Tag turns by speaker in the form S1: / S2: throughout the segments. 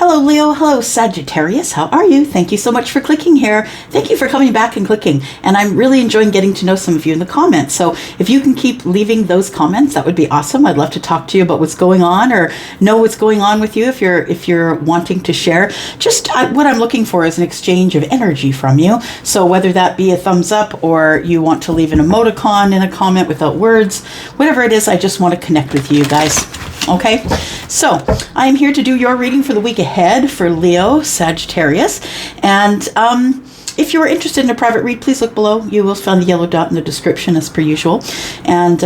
S1: Hello, Leo. Hello, Sagittarius. How are you? Thank you so much for clicking here. Thank you for coming back and clicking. And I'm really enjoying getting to know some of you in the comments. So if you can keep leaving those comments, that would be awesome. I'd love to talk to you about what's going on or know what's going on with you if you're wanting to share. Just what I'm looking for is an exchange of energy from you. So whether that be a thumbs up or you want to leave an emoticon in a comment without words, whatever it is, I just want to connect with you guys. Okay, so I'm here to do your reading for the week ahead for Leo, Sagittarius. And if you are interested in a private read, please look below. You will find the yellow dot in the description as per usual. And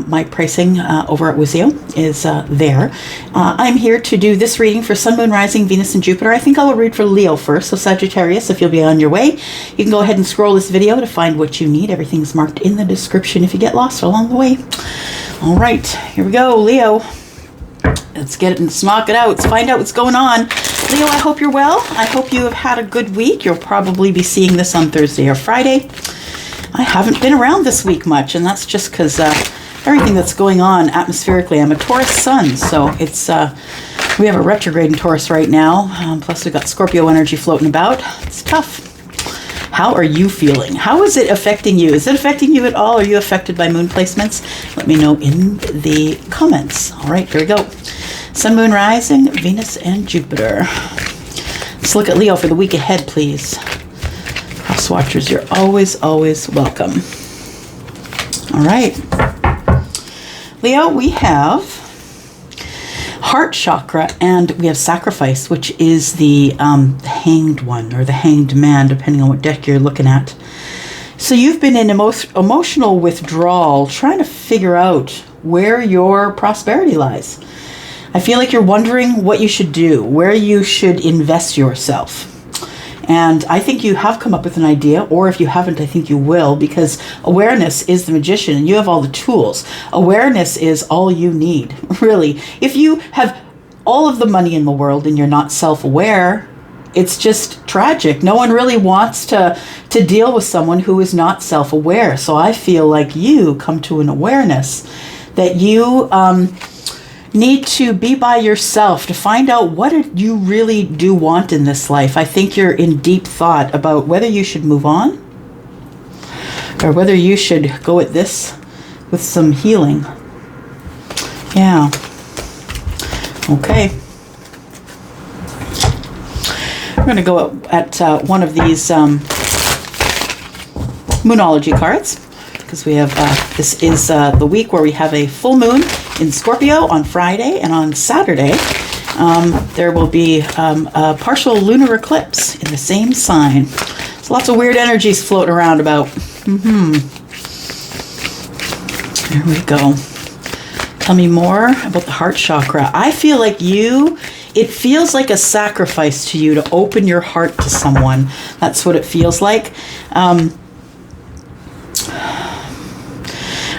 S1: my pricing over at Wizio is there. I'm here to do this reading for Sun, Moon, Rising, Venus, and Jupiter. I think I will read for Leo first. So Sagittarius, if you'll be on your way, you can go ahead and scroll this video to find what you need. Everything's marked in the description if you get lost along the way. All right, here we go, Leo. Let's get it and knock it out. Let's find out what's going on. Leo, I hope you're well. I hope you have had a good week. You'll probably be seeing this on Thursday or Friday. I haven't been around this week much, and that's just because everything that's going on atmospherically. I'm a Taurus sun, so it's we have a retrograde in Taurus right now. Plus, we've got Scorpio energy floating about. It's tough. How are you feeling? How is it affecting you? Is it affecting you at all? Are you affected by moon placements? Let me know in the comments. All right, here we go. Sun, Moon, Rising, Venus, and Jupiter. Let's look at Leo for the week ahead, please. House Watchers, you're always, always welcome. All right. Leo, we have heart chakra, and we have sacrifice, which is the hanged one or the hanged man, depending on what deck you're looking at. So you've been in emotional withdrawal, trying to figure out where your prosperity lies. I feel like you're wondering what you should do, where you should invest yourself. And I think you have come up with an idea, or if you haven't, I think you will, because awareness is the magician and you have all the tools. Awareness is all you need, really. If you have all of the money in the world and you're not self-aware, it's just tragic. No one really wants to deal with someone who is not self-aware. So I feel like you come to an awareness that you need to be by yourself to find out what you really do want in this life. I think you're in deep thought about whether you should move on or whether you should go at this with some healing. Yeah. Okay. We're going to go at one of these Moonology cards, because we have this is the week where we have a full moon in Scorpio on Friday, and on Saturday there will be a partial lunar eclipse in the same sign. So lots of weird energies floating around about. There we go. Tell me more about the heart chakra. I feel like it feels like a sacrifice to you to open your heart to someone. That's what it feels like.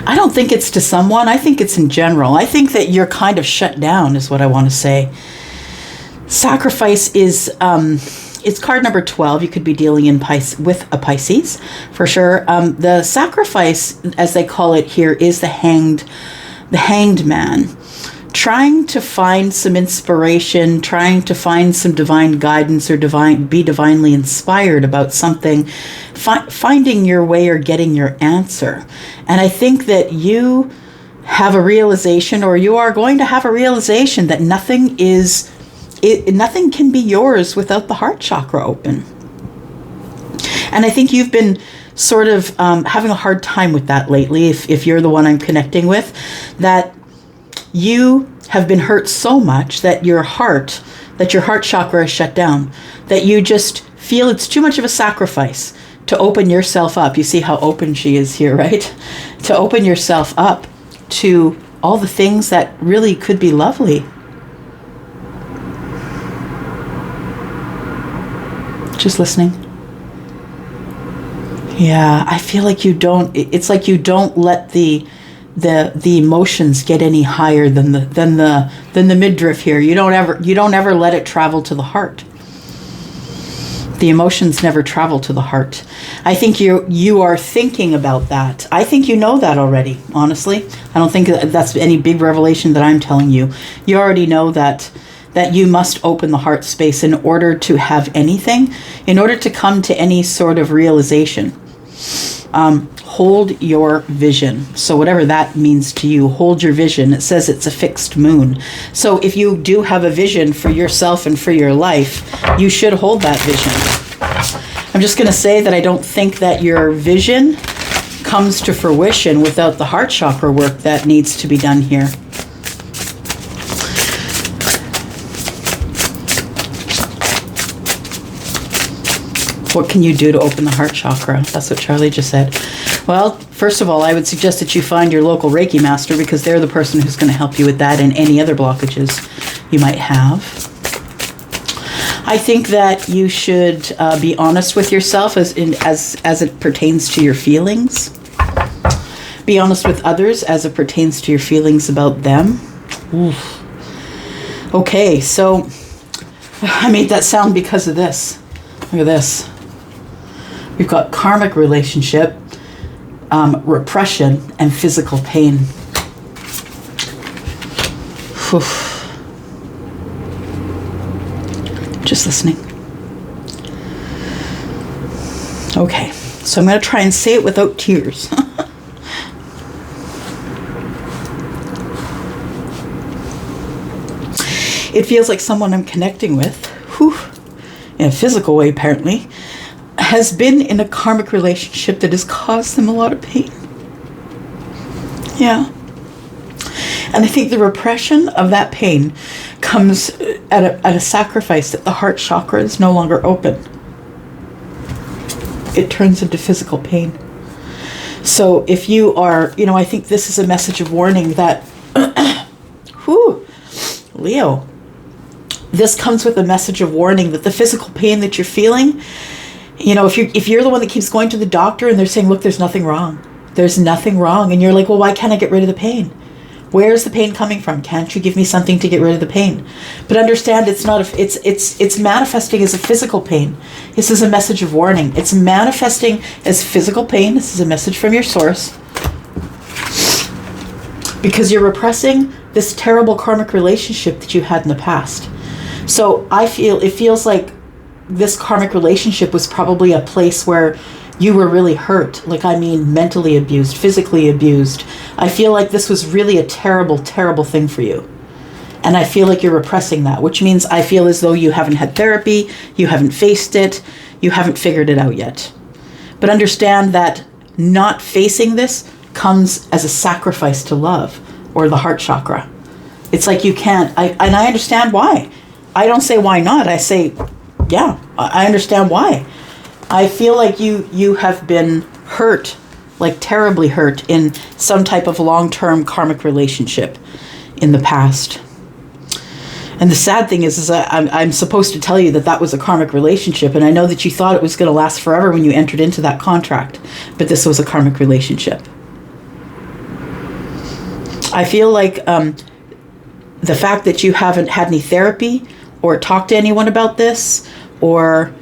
S1: I don't think it's to someone. I think it's in general. I think that you're kind of shut down is what I want to say. Sacrifice is, it's card number 12. You could be dealing with a Pisces for sure. The sacrifice, as they call it here, is the hanged man. Trying to find some inspiration, trying to find some divine guidance or be divinely inspired about something, finding your way or getting your answer. And I think that you have a realization, or you are going to have a realization, that nothing can be yours without the heart chakra open. And I think you've been sort of having a hard time with that lately, if you're the one I'm connecting with, that you have been hurt so much that your heart chakra is shut down, that you just feel it's too much of a sacrifice to open yourself up. You see how open she is here, right? To open yourself up to all the things that really could be lovely. Just listening. Yeah, I feel like it's like you don't let the emotions get any higher than the midriff here. You don't ever let it travel to the heart. The emotions never travel to the heart. I think you are thinking about that. I think you know that already, honestly. I don't think that's any big revelation that I'm telling you. You already know that that you must open the heart space in order to have anything, in order to come to any sort of realization. Hold your vision. So whatever that means to you, hold your vision. It says it's a fixed moon. So if you do have a vision for yourself and for your life, you should hold that vision. I'm just going to say that I don't think that your vision comes to fruition without the heart chakra work that needs to be done here. What can you do to open the heart chakra? That's what Charlie just said. Well, first of all, I would suggest that you find your local Reiki master, because they're the person who's going to help you with that and any other blockages you might have. I think that you should be honest with yourself as it pertains to your feelings. Be honest with others as it pertains to your feelings about them. Oof. Okay, so I made that sound because of this. Look at this. We've got karmic relationship, repression, and physical pain. Whew. Just listening. Okay, so I'm going to try and say it without tears. It feels like someone I'm connecting with, in a physical way apparently, has been in a karmic relationship that has caused them a lot of pain. Yeah. And I think the repression of that pain comes at a sacrifice that the heart chakra is no longer open. It turns into physical pain. So if you are, I think this is a message of warning that, Leo, this comes with a message of warning that the physical pain that you're feeling, if you're the one that keeps going to the doctor and they're saying, look, there's nothing wrong. There's nothing wrong. And you're like, well, why can't I get rid of the pain? Where's the pain coming from? Can't you give me something to get rid of the pain? But understand, it's not it's manifesting as a physical pain. This is a message of warning. It's manifesting as physical pain. This is a message from your source. Because you're repressing this terrible karmic relationship that you had in the past. So it feels like this karmic relationship was probably a place where you were really hurt. Mentally abused, physically abused. I feel like this was really a terrible, terrible thing for you. And I feel like you're repressing that, which means I feel as though you haven't had therapy, you haven't faced it, you haven't figured it out yet. But understand that not facing this comes as a sacrifice to love or the heart chakra. It's like you can't, and I understand why. I don't say why not. I say, yeah, I understand why. I feel like you have been hurt, like terribly hurt in some type of long-term karmic relationship in the past. And the sad thing is I'm supposed to tell you that was a karmic relationship, and I know that you thought it was going to last forever when you entered into that contract, but this was a karmic relationship. I feel like the fact that you haven't had any therapy or talked to anyone about this, or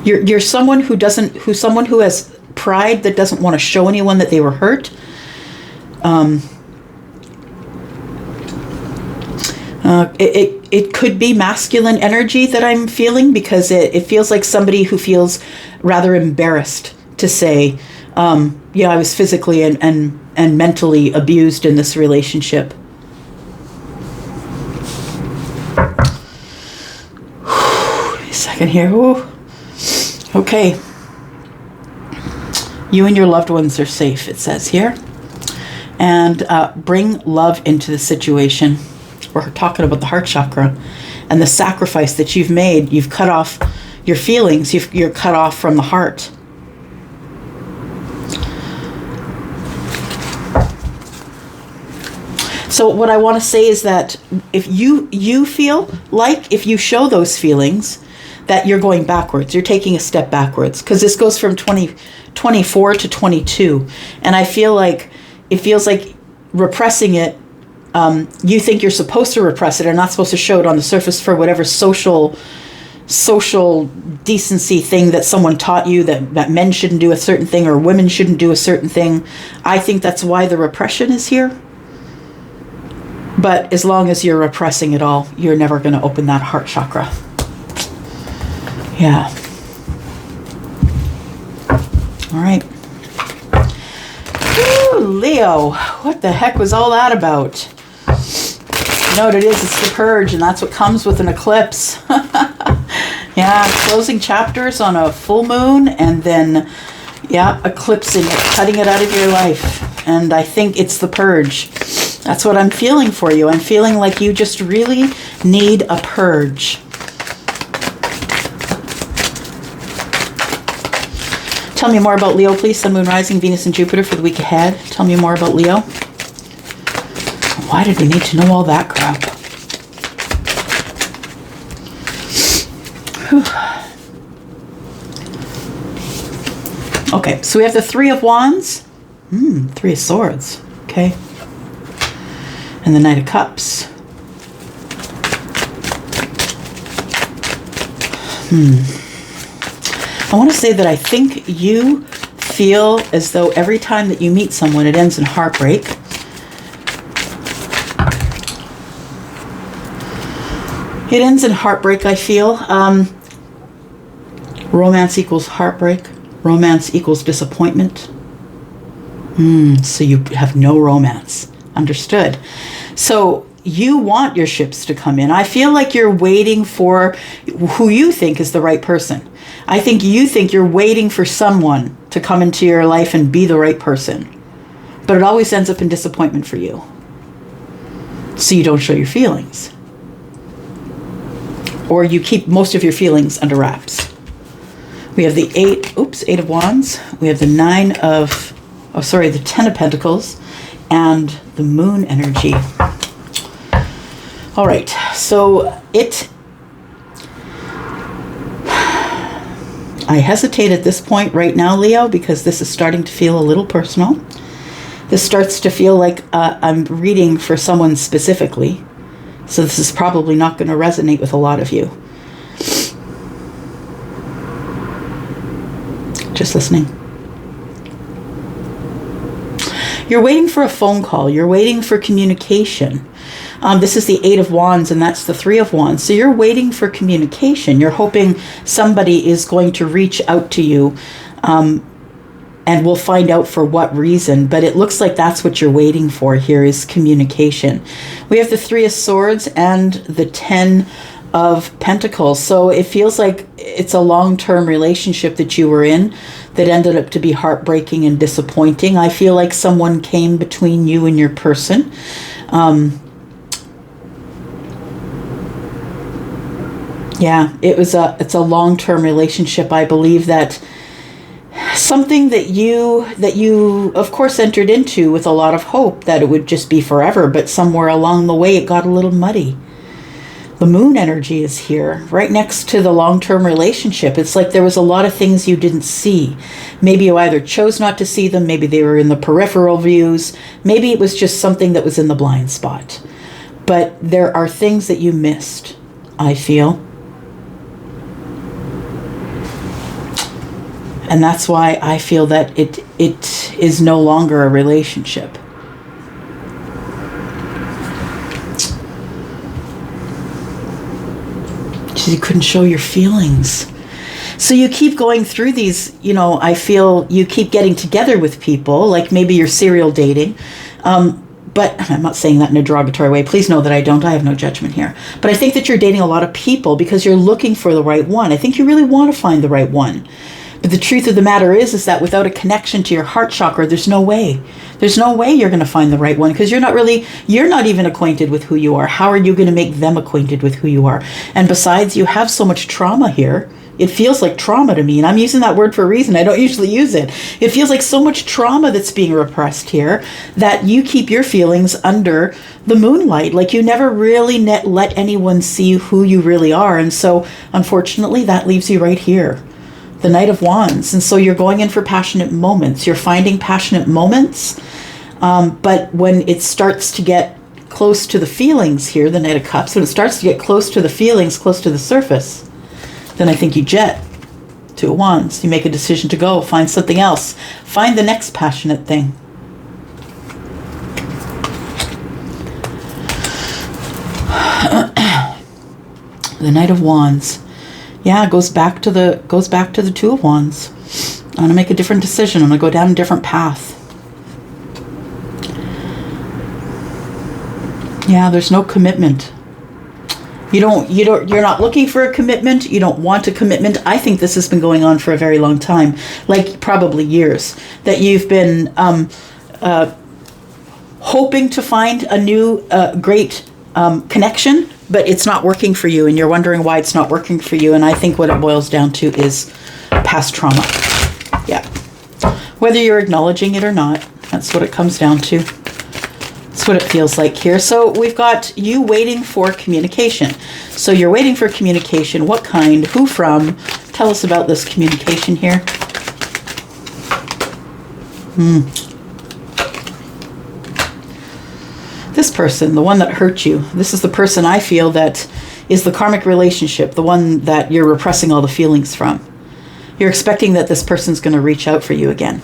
S1: you're someone who's someone who has pride that doesn't want to show anyone that they were hurt. It could be masculine energy that I'm feeling, because it feels like somebody who feels rather embarrassed to say, yeah, I was physically and mentally abused in this relationship. A second here. Ooh. Okay. You and your loved ones are safe, it says here. And bring love into the situation. We're talking about the heart chakra and the sacrifice that you've made. You've cut off your feelings. You're cut off from the heart. So what I want to say is that if you feel like if you show those feelings, that you're going backwards. You're taking a step backwards, because this goes from 24 to 22. And I feel like it feels like repressing it. You think you're supposed to repress it or not supposed to show it on the surface for whatever social decency thing that someone taught you, that men shouldn't do a certain thing or women shouldn't do a certain thing. I think that's why the repression is here. But as long as you're repressing it all, you're never going to open that heart chakra. Yeah. All right. Ooh, Leo, what the heck was all that about? You know what it is? It's the purge, and that's what comes with an eclipse. Yeah, closing chapters on a full moon, and then, yeah, eclipsing it, cutting it out of your life. And I think it's the purge. That's what I'm feeling for you. I'm feeling like you just really need a purge. Tell me more about Leo, please. Sun, Moon, Rising, Venus, and Jupiter for the week ahead. Tell me more about Leo. Why did we need to know all that crap? Whew. Okay, so we have the Three of Wands. Three of Swords. Okay. And the Knight of Cups. I want to say that I think you feel as though every time that you meet someone, it ends in heartbreak. It ends in heartbreak, I feel. Romance equals heartbreak. Romance equals disappointment. So you have no romance. Understood. So you want your ships to come in. I feel like you're waiting for who you think is the right person. I think you think you're waiting for someone to come into your life and be the right person. But it always ends up in disappointment for you. So you don't show your feelings. Or you keep most of your feelings under wraps. We have the Eight of Wands. We have the the Ten of Pentacles and the Moon energy. All right, so I hesitate at this point right now, Leo, because this is starting to feel a little personal. This starts to feel like I'm reading for someone specifically. So this is probably not going to resonate with a lot of you. Just listening. You're waiting for a phone call. You're waiting for communication. This is the Eight of Wands, and that's the Three of Wands. So you're waiting for communication. You're hoping somebody is going to reach out to you, and we'll find out for what reason. But it looks like that's what you're waiting for here is communication. We have the Three of Swords and the Ten of Pentacles. So it feels like it's a long-term relationship that you were in that ended up to be heartbreaking and disappointing. I feel like someone came between you and your person. Yeah, it's a long-term relationship. I believe that something that you of course entered into with a lot of hope that it would just be forever, but somewhere along the way it got a little muddy. The Moon energy is here, right next to the long-term relationship. It's like there was a lot of things you didn't see. Maybe you either chose not to see them, maybe they were in the peripheral views, maybe it was just something that was in the blind spot. But there are things that you missed, I feel. And that's why I feel that it is no longer a relationship. You couldn't show your feelings. So you keep going through these, I feel you keep getting together with people, like maybe you're serial dating. But I'm not saying that in a derogatory way. Please know that I have no judgment here. But I think that you're dating a lot of people because you're looking for the right one. I think you really want to find the right one. But the truth of the matter is that without a connection to your heart chakra, there's no way. There's no way you're going to find the right one because you're not even acquainted with who you are. How are you going to make them acquainted with who you are? And besides, you have so much trauma here. It feels like trauma to me, and I'm using that word for a reason. I don't usually use it. It feels like so much trauma that's being repressed here that you keep your feelings under the moonlight. Like you never really let anyone see who you really are. And so, unfortunately, that leaves you right here. The Knight of Wands. And so you're going in for passionate moments. You're finding passionate moments. But when it starts to get close to the feelings here, the Knight of Cups, when it starts to get close to the feelings, close to the surface, then I think you jet. Two of Wands. You make a decision to go. Find something else. Find the next passionate thing. The Knight of Wands. Yeah, it goes back to the Two of Wands. I'm going to make a different decision. I'm going to go down a different path. Yeah, there's no commitment. You're not looking for a commitment. You don't want a commitment. I think this has been going on for a very long time, like probably years, that you've been hoping to find a new great connection, but it's not working for you, and you're wondering why it's not working for you. And I think what it boils down to is past trauma. Yeah. Whether you're acknowledging it or not, that's what it comes down to. That's what it feels like here. So we've got you waiting for communication. So you're waiting for communication. What kind? Who from? Tell us about this communication here. This person, the one that hurt you, this is the person I feel that is the karmic relationship, the one that you're repressing all the feelings from. You're expecting that this person's going to reach out for you again.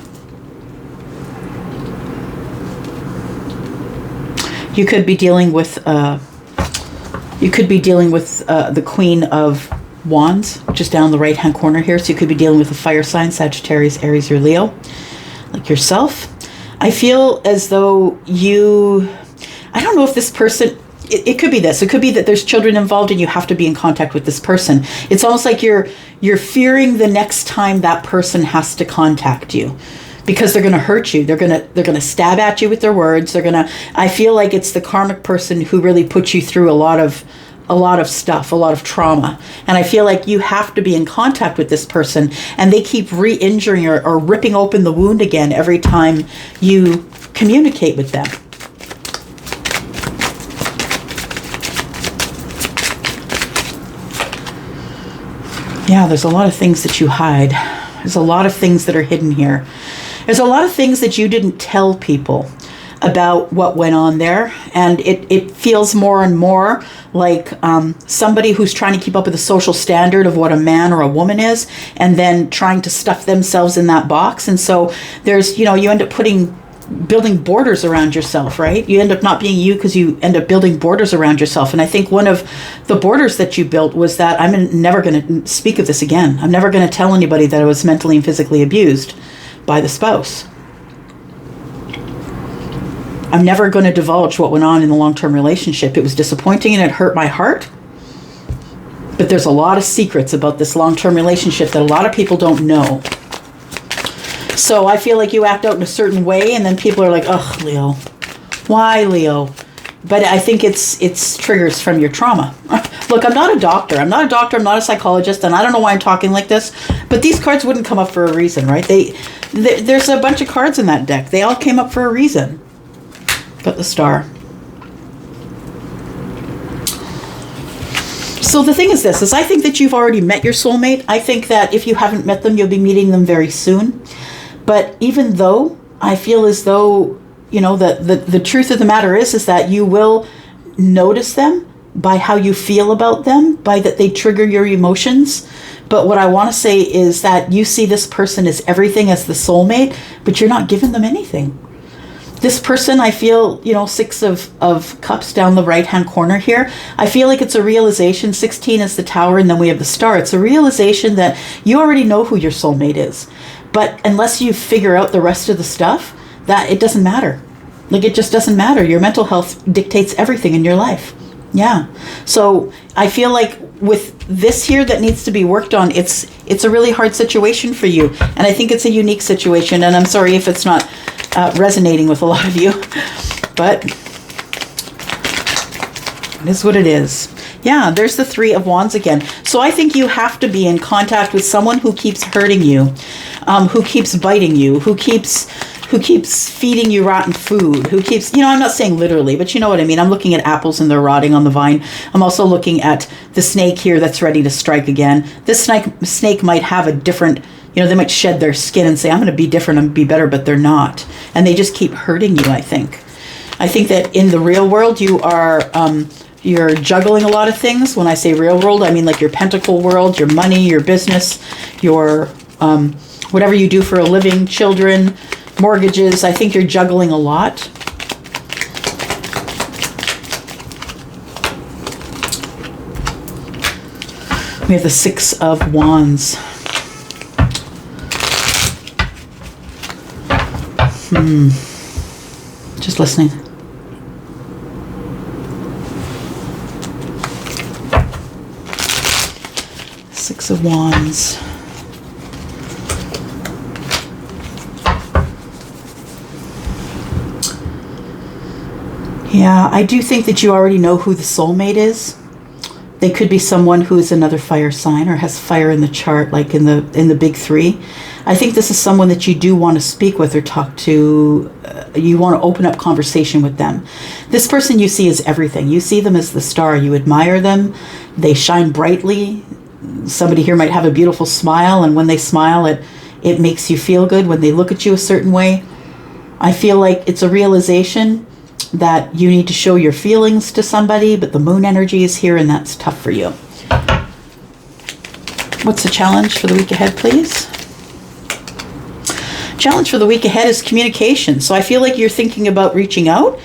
S1: You could be dealing with the Queen of Wands, which is down the right-hand corner here. So you could be dealing with a fire sign, Sagittarius, Aries, or Leo, like yourself. I feel as though I don't know if this person, it could be this. It could be that there's children involved and you have to be in contact with this person. It's almost like you're fearing the next time that person has to contact you, because they're going to hurt you. They're going to stab at you with their words. I feel like it's the karmic person who really put you through a lot of stuff, a lot of trauma. And I feel like you have to be in contact with this person, and they keep re-injuring or ripping open the wound again every time you communicate with them. Yeah, there's a lot of things that you hide. There's a lot of things that are hidden here. There's a lot of things that you didn't tell people about what went on there. And it feels more and more like somebody who's trying to keep up with the social standard of what a man or a woman is, and then trying to stuff themselves in that box. And so there's, you end up building borders around yourself, right? You end up not being you because you end up building borders around yourself. And I think one of the borders that you built was that I'm never going to speak of this again. I'm never going to tell anybody that I was mentally and physically abused by the spouse. I'm never going to divulge what went on in the long-term relationship. It was disappointing and it hurt my heart. But there's a lot of secrets about this long-term relationship that a lot of people don't know. So I feel like you act out in a certain way, and then people are like, ugh, Leo. Why, Leo? But I think it's triggers from your trauma. Look, I'm not a doctor. I'm not a psychologist, and I don't know why I'm talking like this, but these cards wouldn't come up for a reason, right? There's a bunch of cards in that deck. They all came up for a reason. But the Star. So the thing is this, I think that you've already met your soulmate. I think that if you haven't met them, you'll be meeting them very soon. But even though I feel as though, the truth of the matter is that you will notice them by how you feel about them, by that they trigger your emotions. But what I want to say is that you see this person as everything, as the soulmate, but you're not giving them anything. This person, I feel, Six of Cups down the right-hand corner here. I feel like it's a realization. 16 is the Tower, and then we have the Star. It's a realization that you already know who your soulmate is. But unless you figure out the rest of the stuff, that it doesn't matter. Like, it just doesn't matter. Your mental health dictates everything in your life. Yeah. So I feel like with this here that needs to be worked on, it's a really hard situation for you. And I think it's a unique situation. And I'm sorry if it's not resonating with a lot of you, but it is what it is. Yeah, there's the Three of Wands again. So I think you have to be in contact with someone who keeps hurting you, who keeps biting you, who keeps feeding you rotten food, who keeps, I'm not saying literally, but you know what I mean. I'm looking at apples and they're rotting on the vine. I'm also looking at the snake here that's ready to strike again. This snake might have a different, they might shed their skin and say, I'm going to be different, I'm going to be better, but they're not. And they just keep hurting you, I think. I think that in the real world, you're juggling a lot of things. When I say real world, I mean like your pentacle world, your money, your business, your whatever you do for a living, children, mortgages. I think you're juggling a lot. We have the Six of Wands. Just listening. Six of Wands. Yeah, I do think that you already know who the soulmate is. They could be someone who is another fire sign or has fire in the chart, like in the big three. I think this is someone that you do want to speak with or talk to. You want to open up conversation with them. This person you see is everything. You see them as the star. You admire them. They shine brightly. Somebody here might have a beautiful smile, and when they smile, it makes you feel good. When they look at you a certain way, I feel like it's a realization that you need to show your feelings to somebody, but the moon energy is here and that's tough for you. What's the challenge for the week ahead, please? Challenge for the week ahead is communication. So I feel like you're thinking about reaching out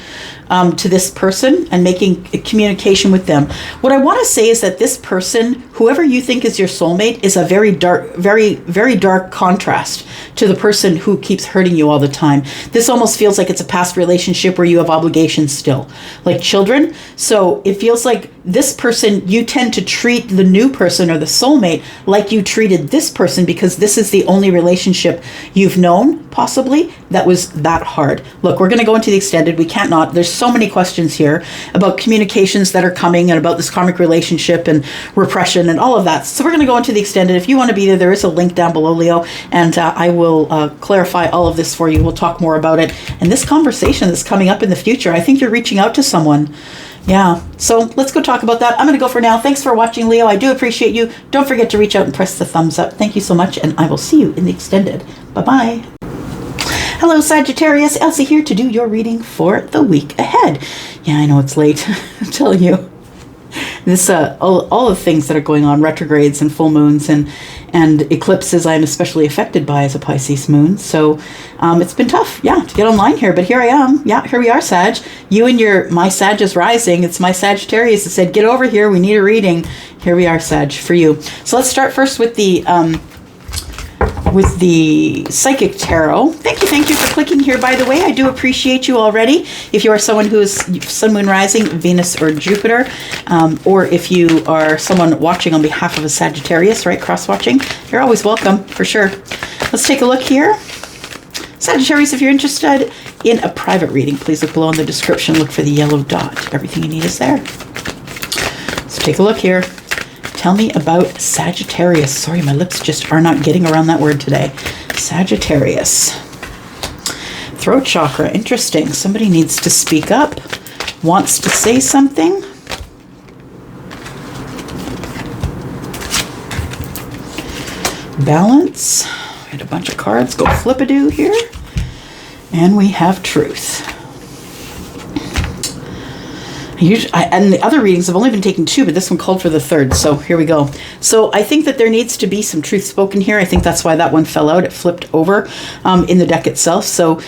S1: to this person and making a communication with them. What I want to say is that this person, whoever you think is your soulmate, is a very dark, very, very dark contrast to the person who keeps hurting you all the time. This almost feels like it's a past relationship where you have obligations still, like children. So it feels like this person, you tend to treat the new person or the soulmate like you treated this person, because this is the only relationship you've known, possibly, that was that hard. Look, we're going to go into the extended. We can't not. There's so many questions here about communications that are coming and about this karmic relationship and repression and all of that. So we're going to go into the extended. If you want to be there, there is a link down below, Leo, and I will clarify all of this for you. We'll talk more about it. And this conversation that's coming up in the future, I think you're reaching out to someone. Yeah, so let's go talk about that. I'm going to go for now. Thanks for watching, Leo. I do appreciate you. Don't forget to reach out and press the thumbs up. Thank you so much, and I will see you in the extended. Bye-bye. Hello, Sagittarius. Elsie here to do your reading for the week ahead. Yeah, I know it's late. I'm telling you. This all the things that are going on, retrogrades and full moons and eclipses, I'm especially affected by as a Pisces moon. So it's been tough, to get online here. But here I am. Yeah, here we are, Sag. You and my Sag is rising. It's my Sagittarius that said, get over here. We need a reading. Here we are, Sag, for you. So let's start first with the Psychic Tarot. Thank you for clicking here, by the way. I do appreciate you already. If you are someone who is Sun, Moon, Rising, Venus, or Jupiter, or if you are someone watching on behalf of a Sagittarius, right, cross-watching, you're always welcome, for sure. Let's take a look here. Sagittarius, if you're interested in a private reading, please look below in the description. Look for the yellow dot. Everything you need is there. Let's take a look here. Tell me about Sagittarius. Sorry, my lips just are not getting around that word today. Sagittarius. Throat chakra. Interesting. Somebody needs to speak up. Wants to say something. Balance. We had a bunch of cards. Go flip-a-doo here. And we have truth. And the other readings have only been taking 2, but this one called for the 3rd. So here we go. So I think that there needs to be some truth spoken here. I think that's why that one fell out. It flipped over in the deck itself. So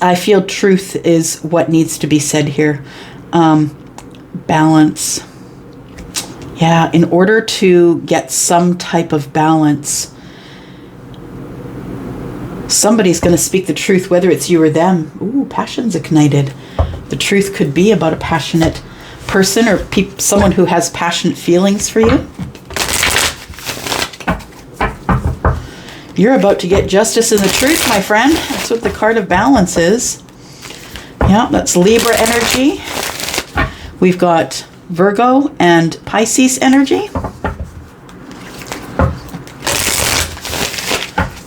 S1: I feel truth is what needs to be said here. Balance. Yeah, in order to get some type of balance, somebody's going to speak the truth, whether it's you or them. Ooh, passion's ignited. The truth could be about a passionate person or someone who has passionate feelings for you. You're about to get justice and the truth, my friend. That's what the card of balance is. Yeah, that's Libra energy. We've got Virgo and Pisces energy.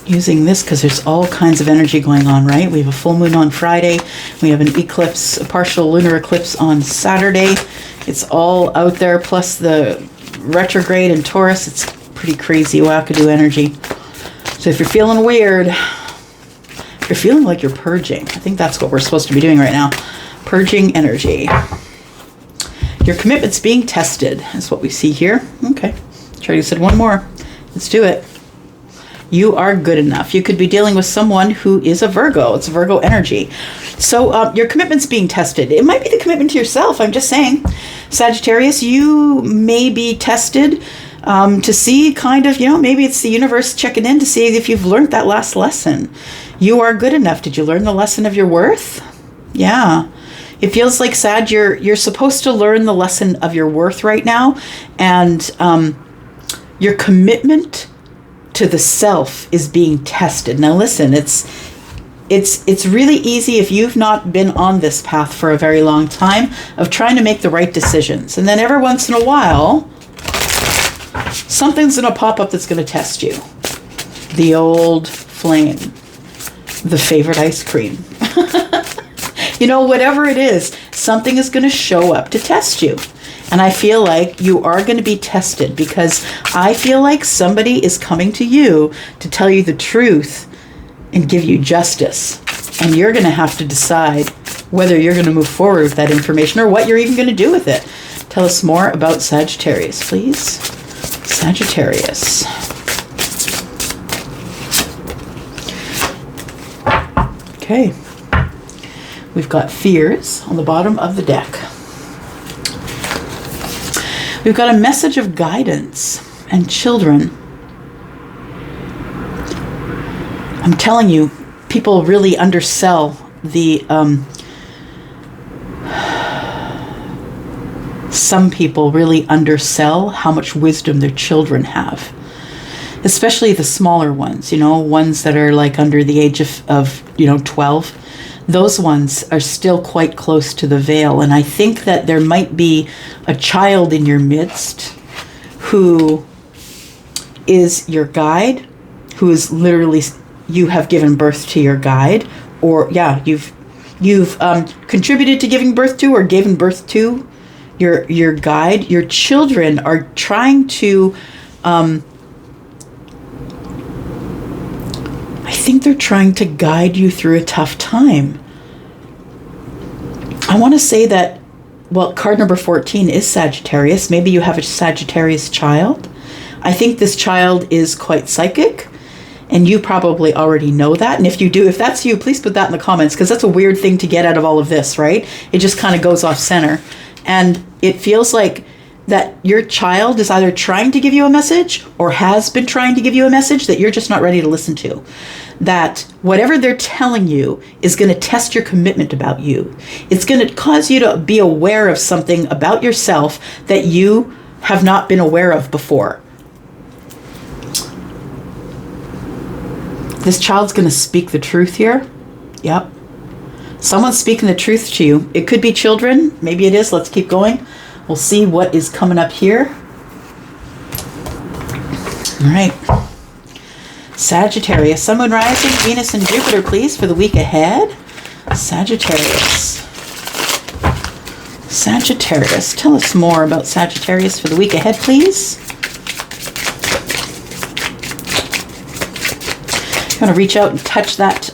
S1: Using this because there's all kinds of energy going on, right? We have a full moon on Friday. We have an eclipse, a partial lunar eclipse on Saturday. It's all out there, plus the retrograde in Taurus. It's pretty crazy wackadoo energy. So if you're feeling weird, if you're feeling like you're purging, I think that's what we're supposed to be doing right now. Purging energy. Your commitment's being tested is what we see here. Okay. Charlie said one more. Let's do it. You are good enough. You could be dealing with someone who is a Virgo. It's Virgo energy. So your commitment's being tested. It might be the commitment to yourself. I'm just saying. Sagittarius, you may be tested to see kind of, maybe it's the universe checking in to see if you've learned that last lesson. You are good enough. Did you learn the lesson of your worth? Yeah. It feels like, Sag, you're supposed to learn the lesson of your worth right now. And your commitment to the self is being tested. Now listen, it's really easy if you've not been on this path for a very long time of trying to make the right decisions. And then every once in a while, something's going to pop up that's going to test you. The old flame, the favorite ice cream. Whatever it is, something is going to show up to test you. And I feel like you are going to be tested, because I feel like somebody is coming to you to tell you the truth and give you justice. And you're going to have to decide whether you're going to move forward with that information or what you're even going to do with it. Tell us more about Sagittarius, please. Sagittarius. Okay. We've got fears on the bottom of the deck. We've got a message of guidance and children. I'm telling you, people really undersell the, some people really undersell how much wisdom their children have. Especially the smaller ones, ones that are like under the age of 12. Those ones are still quite close to the veil. And I think that there might be a child in your midst who is your guide, who is literally, you have given birth to your guide, or you've contributed to giving birth to or given birth to your guide. Your children are trying to, I think they're trying to guide you through a tough time. I want to say that, card number 14 is Sagittarius. Maybe you have a Sagittarius child. I think this child is quite psychic, and you probably already know that. And if you do, if that's you, please put that in the comments, because that's a weird thing to get out of all of this, right? It just kind of goes off center. And it feels like that your child is either trying to give you a message or has been trying to give you a message that you're just not ready to listen to. That whatever they're telling you is going to test your commitment about you. It's going to cause you to be aware of something about yourself that you have not been aware of before. This child's going to speak the truth here. Yep. Someone's speaking the truth to you. It could be children. Maybe it is. Let's keep going. We'll see what is coming up here. All right. Sagittarius, Sun, Moon, Rising, Venus, and Jupiter, please, for the week ahead. Sagittarius. Sagittarius. Tell us more about Sagittarius for the week ahead, please. I'm going to reach out and touch that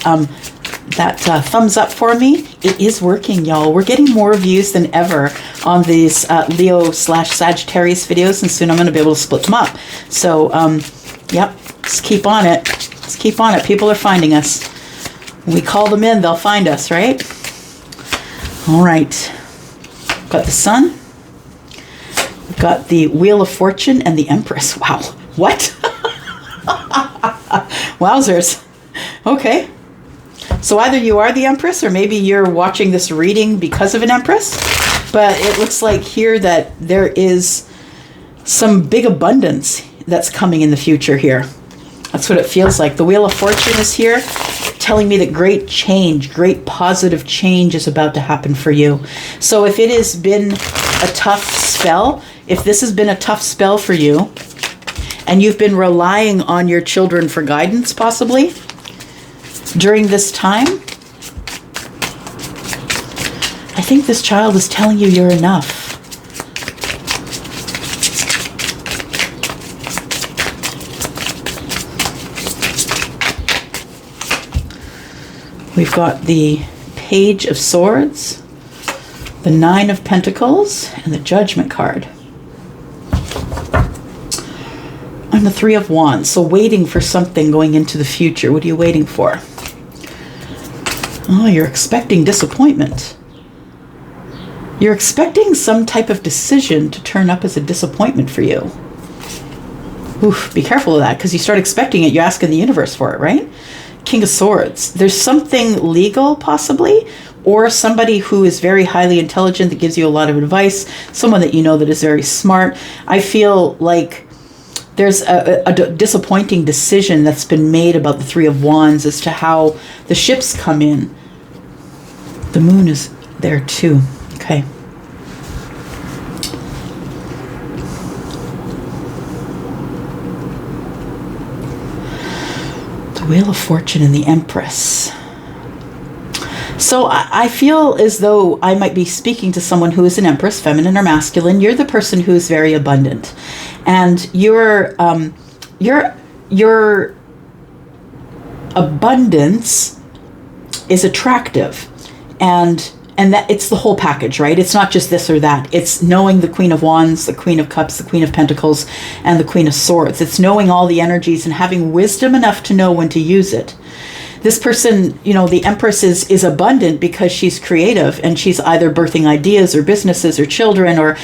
S1: thumbs up for me. It is working, y'all. We're getting more views than ever on these Leo/Sagittarius videos, and soon I'm going to be able to split them up. So, yep, just keep on it. Just keep on it. People are finding us. When we call them in, they'll find us, right? All right. Got the Sun. We've got the Wheel of Fortune and the Empress. Wow. What? Wowzers. Okay. So either you are the Empress, or maybe you're watching this reading because of an Empress. But it looks like here that there is some big abundance that's coming in the future here. That's what it feels like. The Wheel of Fortune is here, telling me that great change, great positive change is about to happen for you. So if it has been a tough spell, if this has been a tough spell for you, and you've been relying on your children for guidance, possibly, during this time, I think this child is telling you you're enough. We've got the Page of Swords, the Nine of Pentacles, and the Judgment card. And the Three of Wands. So waiting for something going into the future. What are you waiting for? Oh, you're expecting disappointment. You're expecting some type of decision to turn up as a disappointment for you. Oof, be careful of that, because you start expecting it, you're asking the universe for it, right? King of Swords. There's something legal, possibly, or somebody who is very highly intelligent that gives you a lot of advice, someone that you know that is very smart. I feel like there's a disappointing decision that's been made about the Three of Wands as to how the ships come in. The moon is there too. Okay. The Wheel of Fortune and the Empress. So I feel as though I might be speaking to someone who is an Empress, feminine or masculine. You're the person who is very abundant, and your abundance is attractive, and that it's the whole package, right? It's not just this or that. It's knowing the Queen of Wands, the Queen of Cups, the Queen of Pentacles, and the Queen of Swords. It's knowing all the energies and having wisdom enough to know when to use it. This person, the Empress is abundant because she's creative, and she's either birthing ideas or businesses or children, or,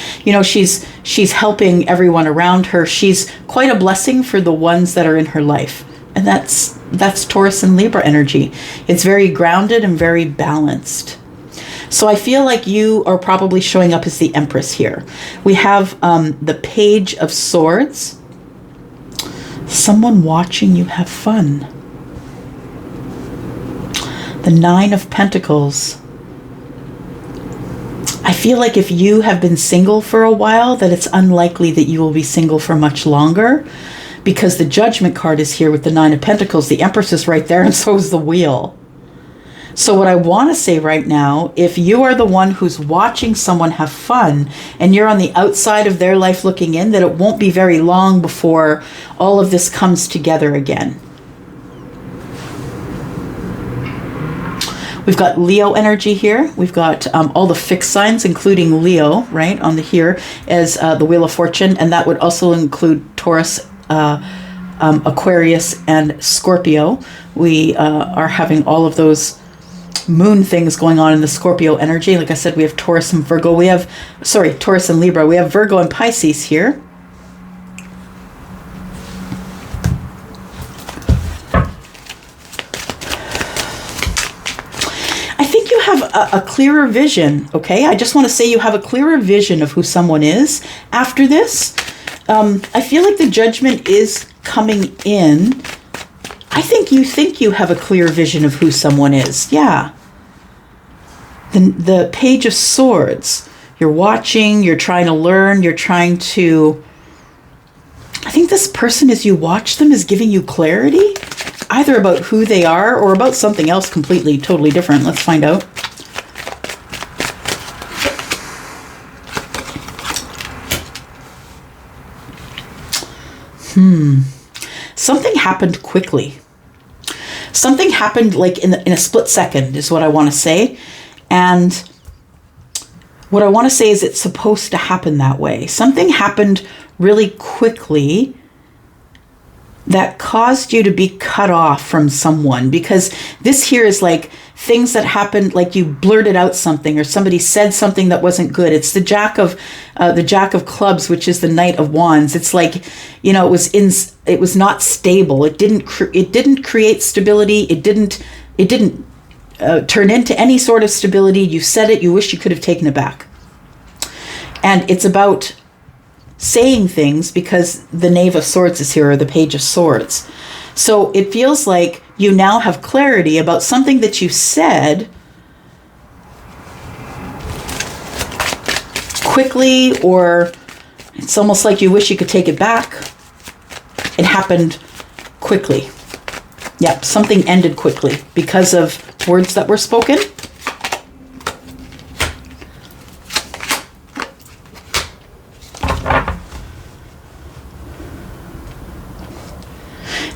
S1: she's helping everyone around her. She's quite a blessing for the ones that are in her life. And that's Taurus and Libra energy. It's very grounded and very balanced. So I feel like you are probably showing up as the Empress here. We have the Page of Swords. Someone watching you have fun. The Nine of Pentacles. I feel like if you have been single for a while, that it's unlikely that you will be single for much longer, because the Judgment card is here with the Nine of Pentacles. The Empress is right there, and so is the Wheel. So what I want to say right now, if you are the one who's watching someone have fun and you're on the outside of their life looking in, that it won't be very long before all of this comes together again. We've got Leo energy here. We've got all the fixed signs, including Leo, right, on the here as the Wheel of Fortune. And that would also include Taurus, Aquarius, and Scorpio. We are having all of those moon things going on in the Scorpio energy. Like I said, we have Taurus and Virgo. Taurus and Libra. We have Virgo and Pisces here. I think you have a clearer vision, okay? I just want to say you have a clearer vision of who someone is after this. I feel like the Judgment is coming in. I think you have a clear vision of who someone is. Yeah. The Page of Swords. You're watching, you're trying to learn, you're trying to... I think this person, as you watch them, is giving you clarity, either about who they are or about something else completely, totally different. Let's find out. Something happened quickly. Something happened like in a split second is what I want to say. And what I want to say is it's supposed to happen that way. Something happened really quickly that caused you to be cut off from someone, because this here is like things that happened, like you blurted out something or somebody said something that wasn't good. It's the Jack of Clubs, which is the Knight of Wands. It's like, it was not stable. It didn't create stability. It didn't turn into any sort of stability. You said it, you wish you could have taken it back. And it's about saying things, because the Knave of Swords is here, or the Page of Swords. So it feels like you now have clarity about something that you said quickly, or it's almost like you wish you could take it back. It happened quickly. Yep, something ended quickly because of words that were spoken.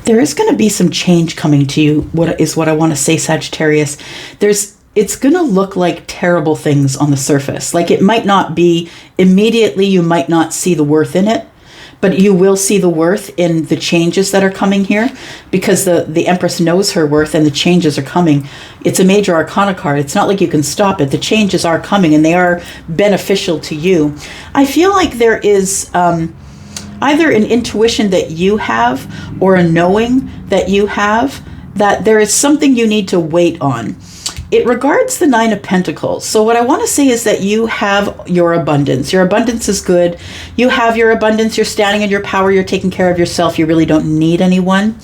S1: There is going to be some change coming to you, what I want to say, Sagittarius. It's going to look like terrible things on the surface. Like, it might not be immediately, you might not see the worth in it, but you will see the worth in the changes that are coming here, because the Empress knows her worth and the changes are coming. It's a major arcana card. It's not like you can stop it. The changes are coming and they are beneficial to you. I feel like there is... I either an intuition that you have or a knowing that you have that there is something you need to wait on. It regards the Nine of Pentacles. So what I want to say is that you have your abundance. Your abundance is good. You have your abundance. You're standing in your power. You're taking care of yourself. You really don't need anyone.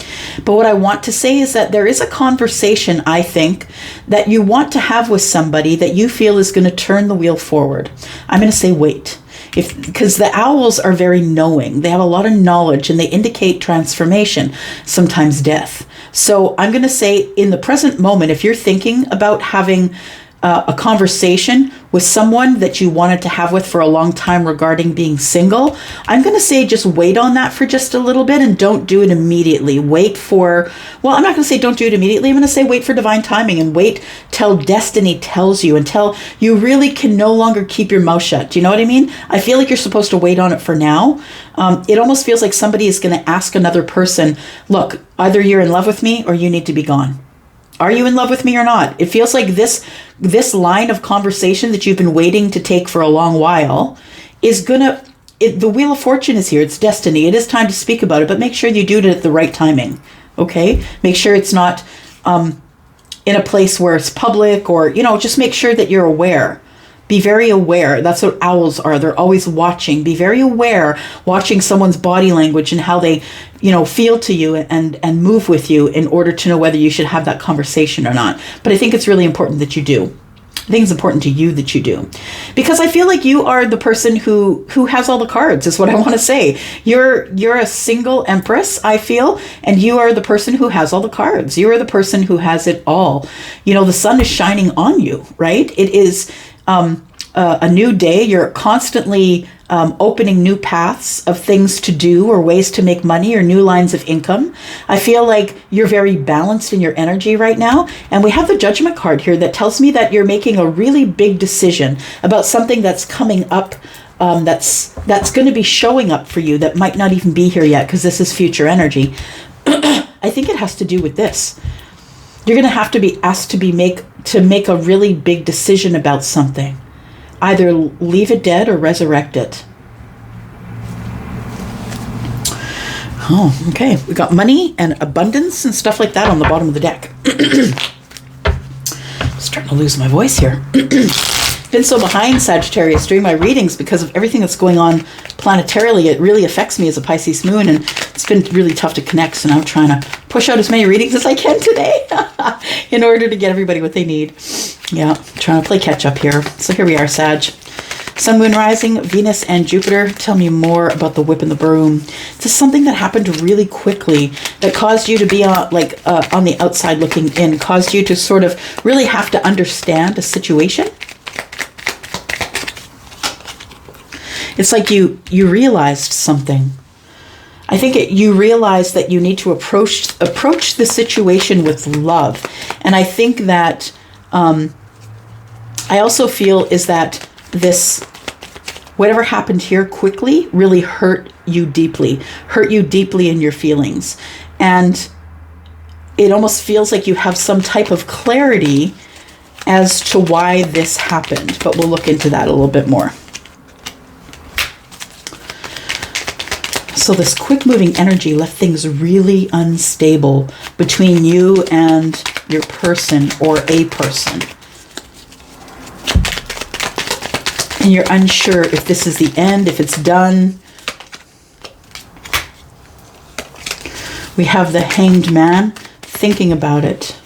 S1: But what I want to say is that there is a conversation, I think, that you want to have with somebody that you feel is going to turn the wheel forward. I'm going to say wait. Because the owls are very knowing. They have a lot of knowledge and they indicate transformation, sometimes death. So I'm going to say in the present moment, if you're thinking about having a conversation with someone that you wanted to have with for a long time regarding being single, I'm going to say just wait on that for just a little bit and don't do it immediately. Wait for, well, I'm not going to say don't do it immediately. I'm going to say wait for divine timing and wait till destiny tells you, until you really can no longer keep your mouth shut. Do you know what I mean? I feel like you're supposed to wait on it for now. It almost feels like somebody is going to ask another person, look, either you're in love with me or you need to be gone. Are you in love with me or not? It feels like this line of conversation that you've been waiting to take for a long while is gonna, the Wheel of Fortune is here. It's destiny. It is time to speak about it, but make sure you do it at the right timing. Okay? Make sure it's not in a place where it's public, or, just make sure that you're aware. Be very aware. That's what owls are. They're always watching. Be very aware, watching someone's body language and how they, feel to you and move with you in order to know whether you should have that conversation or not. But I think it's really important that you do. I think it's important to you that you do. Because I feel like you are the person who has all the cards, is what I want to say. You're a single empress, I feel, and you are the person who has all the cards. You are the person who has it all. The sun is shining on you, right? It is a new day. You're constantly opening new paths of things to do or ways to make money or new lines of income. I feel like you're very balanced in your energy right now. And we have the Judgment card here that tells me that you're making a really big decision about something that's coming up, that's going to be showing up for you that might not even be here yet, because this is future energy. I think it has to do with this. You're going to have to be asked to make a really big decision about something. Either leave it dead or resurrect it. Oh, okay. We got money and abundance and stuff like that on the bottom of the deck. Starting to lose my voice here. Been so behind, Sagittarius, during my readings because of everything that's going on planetarily. It really affects me as a Pisces moon, and it's been really tough to connect. So now I'm trying to push out as many readings as I can today in order to get everybody what they need. Yeah, trying to play catch up here. So here we are, Sag. Sun, Moon, Rising, Venus, and Jupiter. Tell me more about the whip and the broom. This is something that happened really quickly that caused you to be on the outside looking in, caused you to sort of really have to understand a situation. It's like you realized something. I think you realize that you need to approach the situation with love. And I think that I also feel is that this, whatever happened here quickly, really hurt you deeply in your feelings. And it almost feels like you have some type of clarity as to why this happened. But we'll look into that a little bit more. So this quick moving energy left things really unstable between you and your person or a person. And you're unsure if this is the end, if it's done. We have the Hanged Man thinking about it,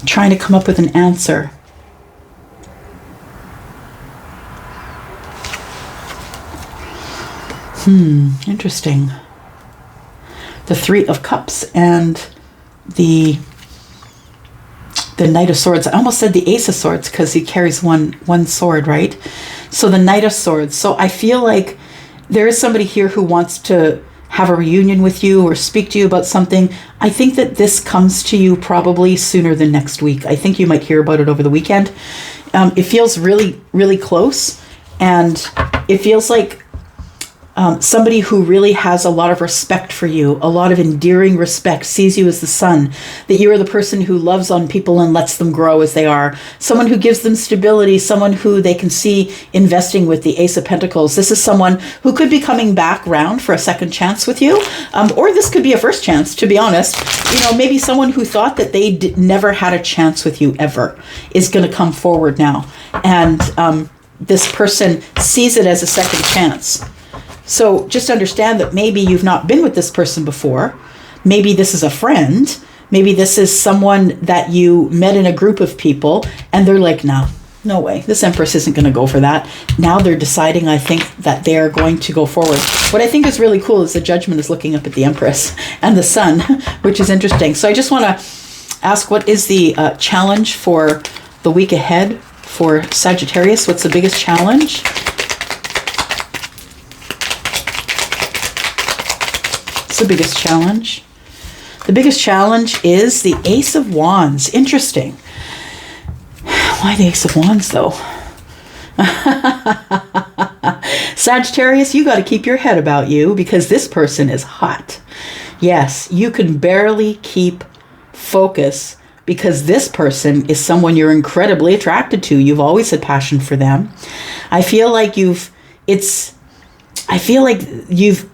S1: trying to come up with an answer. Interesting. The Three of Cups and the Knight of Swords. I almost said the Ace of Swords because he carries one sword, right? So the Knight of Swords. So I feel like there is somebody here who wants to have a reunion with you or speak to you about something. I think that this comes to you probably sooner than next week. I think you might hear about it over the weekend. It feels really, really close. And it feels like somebody who really has a lot of respect for you, a lot of endearing respect, sees you as the sun, that you are the person who loves on people and lets them grow as they are, someone who gives them stability, someone who they can see investing with, the Ace of Pentacles. This is someone who could be coming back round for a second chance with you, or this could be a first chance, to be honest. Maybe someone who thought that they never had a chance with you ever is going to come forward now. And this person sees it as a second chance. So just understand that maybe you've not been with this person before. Maybe this is a friend. Maybe this is someone that you met in a group of people and they're like, no way. This Empress isn't going to go for that. Now they're deciding, I think, that they're going to go forward. What I think is really cool is the Judgment is looking up at the Empress and the Sun, which is interesting. So I just want to ask, what is the challenge for the week ahead for Sagittarius? What's the biggest challenge? The biggest challenge? The biggest challenge is the Ace of Wands. Interesting. Why the Ace of Wands, though? Sagittarius, you got to keep your head about you because this person is hot. Yes, you can barely keep focus because this person is someone you're incredibly attracted to. You've always had passion for them. I feel like you've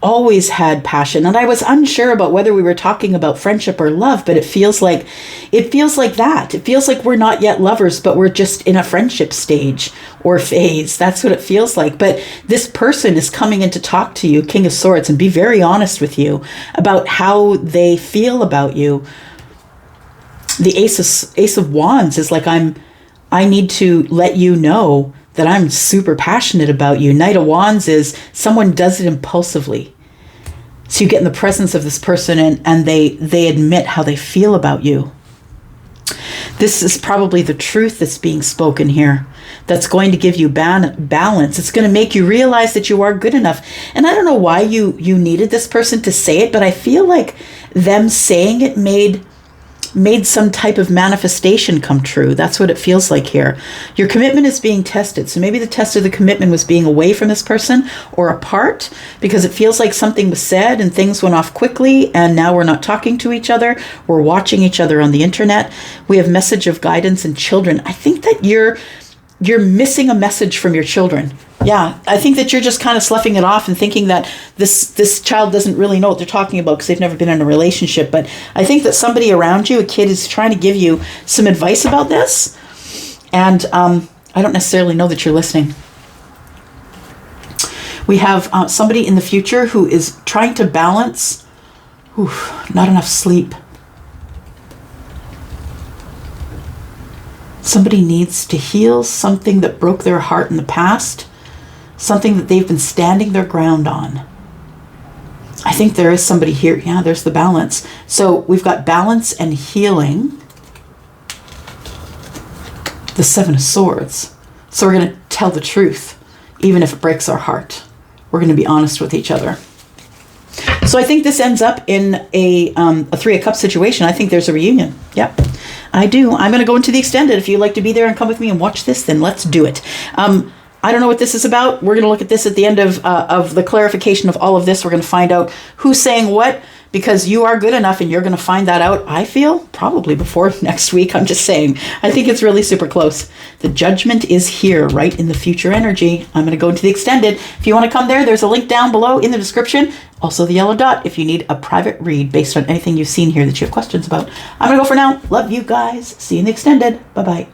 S1: always had passion, and I was unsure about whether we were talking about friendship or love, but it feels like that. It feels like we're not yet lovers, but we're just in a friendship stage or phase. That's what it feels like. But this person is coming in to talk to you, King of Swords, and be very honest with you about how they feel about you. The Ace of Wands is like, I need to let you know that I'm super passionate about you. Knight of Wands is someone does it impulsively. So you get in the presence of this person and they admit how they feel about you. This is probably the truth that's being spoken here. That's going to give you balance. It's going to make you realize that you are good enough. And I don't know why you needed this person to say it, but I feel like them saying it made some type of manifestation come true. That's what it feels like here. Your commitment is being tested. So maybe the test of the commitment was being away from this person or apart, because it feels like something was said and things went off quickly and now we're not talking to each other. We're watching each other on the internet. We have message of guidance and children. I think that you're missing a message from your children. Yeah, I think that you're just kind of sloughing it off and thinking that this child doesn't really know what they're talking about because they've never been in a relationship. But I think that somebody around you, a kid, is trying to give you some advice about this. And I don't necessarily know that you're listening. We have somebody in the future who is trying to balance not enough sleep. Somebody needs to heal something that broke their heart in the past. Something that they've been standing their ground on. I think there is somebody here. Yeah, there's the balance. So we've got balance and healing. The Seven of Swords. So we're going to tell the truth, even if it breaks our heart. We're going to be honest with each other. So I think this ends up in a Three of Cups situation. I think there's a reunion. Yep, I do. I'm going to go into the extended. If you'd like to be there and come with me and watch this, then let's do it. I don't know what this is about. We're going to look at this at the end of the clarification of all of this. We're going to find out who's saying what, because you are good enough and you're going to find that out, I feel, probably before next week. I'm just saying. I think it's really super close. The Judgment is here, right in the future energy. I'm going to go into the extended. If you want to come there, there's a link down below in the description. Also the yellow dot if you need a private read based on anything you've seen here that you have questions about. I'm going to go for now. Love you guys. See you in the extended. Bye-bye.